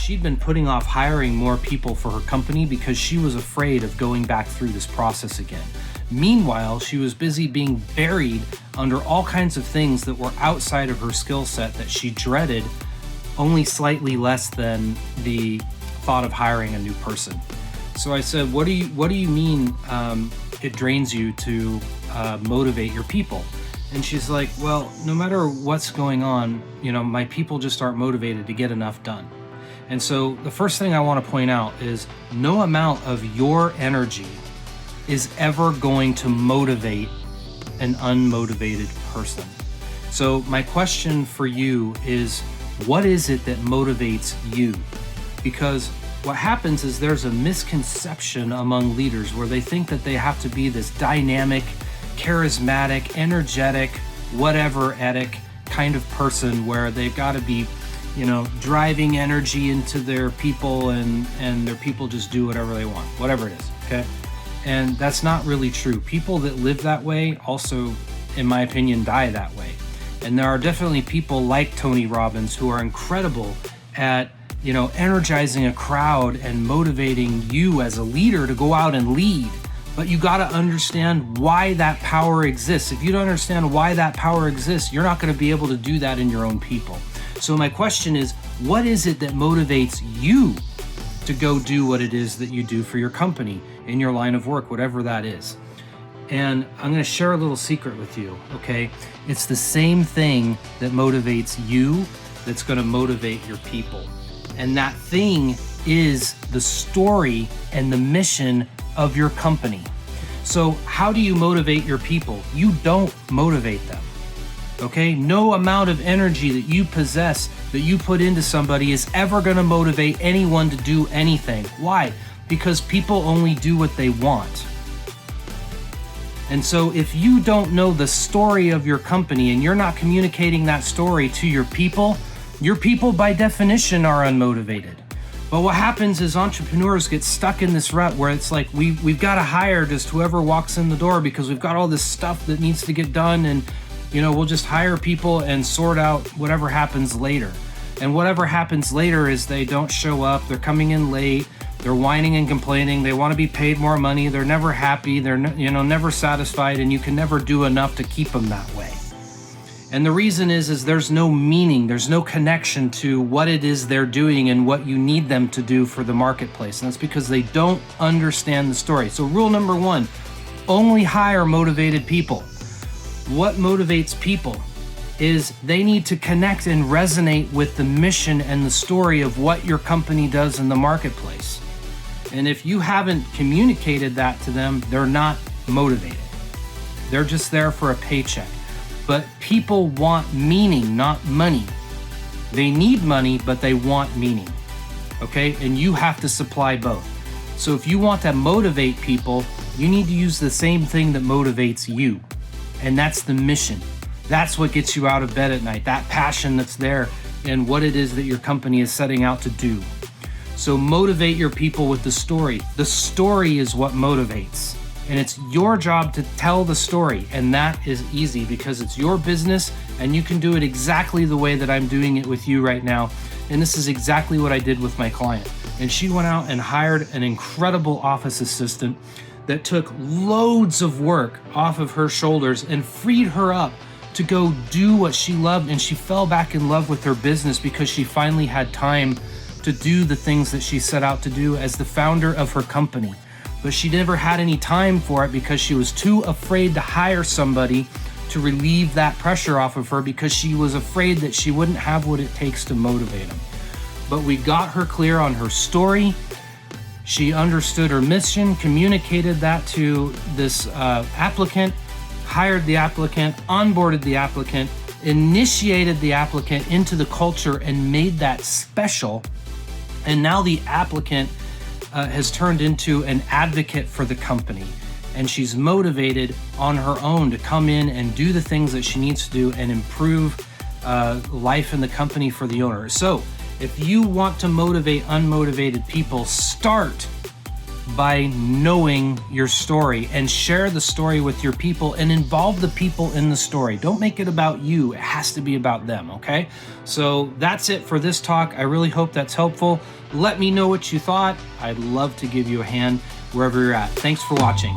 she'd been putting off hiring more people for her company because she was afraid of going back through this process again. Meanwhile, she was busy being buried under all kinds of things that were outside of her skill set that she dreaded, only slightly less than the thought of hiring a new person. So I said, what do you mean it drains you to motivate your people? And she's like, well, no matter what's going on, my people just aren't motivated to get enough done. And so the first thing I want to point out is no amount of your energy is ever going to motivate an unmotivated person. So my question for you is, what is it that motivates you? Because what happens is there's a misconception among leaders where they think that they have to be this dynamic, charismatic, energetic, whatever-etic kind of person where they've got to be, driving energy into their people and their people just do whatever they want, whatever it is, okay? And that's not really true. People that live that way also, in my opinion, die that way. And there are definitely people like Tony Robbins who are incredible at, energizing a crowd and motivating you as a leader to go out and lead. But you got to understand why that power exists. If you don't understand why that power exists, you're not going to be able to do that in your own people. So my question is, what is it that motivates you to go do what it is that you do for your company, in your line of work, whatever that is? And I'm going to share a little secret with you, okay? It's the same thing that motivates you that's going to motivate your people. And that thing is the story and the mission of your company. So how do you motivate your people? You don't motivate them, okay? No amount of energy that you possess, that you put into somebody is ever going to motivate anyone to do anything. Why? Because people only do what they want. And so if you don't know the story of your company and you're not communicating that story to your people by definition are unmotivated. But what happens is entrepreneurs get stuck in this rut where it's like we've got to hire just whoever walks in the door because we've got all this stuff that needs to get done, and we'll just hire people and sort out whatever happens later. And whatever happens later is they don't show up, they're coming in late, they're whining and complaining, they want to be paid more money, they're never happy, they're never satisfied, and you can never do enough to keep them that way. And the reason is there's no meaning, there's no connection to what it is they're doing and what you need them to do for the marketplace. And that's because they don't understand the story. So rule number 1, only hire motivated people. What motivates people is they need to connect and resonate with the mission and the story of what your company does in the marketplace. And if you haven't communicated that to them, they're not motivated. They're just there for a paycheck. But people want meaning, not money. They need money, but they want meaning, okay? And you have to supply both. So if you want to motivate people, you need to use the same thing that motivates you, and that's the mission. That's what gets you out of bed at night, that passion that's there and what it is that your company is setting out to do. So motivate your people with the story. The story is what motivates. And it's your job to tell the story, and that is easy because it's your business and you can do it exactly the way that I'm doing it with you right now. And this is exactly what I did with my client. And she went out and hired an incredible office assistant that took loads of work off of her shoulders and freed her up to go do what she loved. And she fell back in love with her business because she finally had time to do the things that she set out to do as the founder of her company. But she never had any time for it because she was too afraid to hire somebody to relieve that pressure off of her because she was afraid that she wouldn't have what it takes to motivate them. But we got her clear on her story. She understood her mission, communicated that to this applicant, hired the applicant, onboarded the applicant, initiated the applicant into the culture and made that special. And now the applicant has turned into an advocate for the company. And she's motivated on her own to come in and do the things that she needs to do and improve life in the company for the owner. So if you want to motivate unmotivated people, start by knowing your story, and share the story with your people and involve the people in the story. Don't make it about you. It has to be about them, okay? So that's it for this talk. I really hope that's helpful. Let me know what you thought. I'd love to give you a hand wherever you're at. Thanks for watching.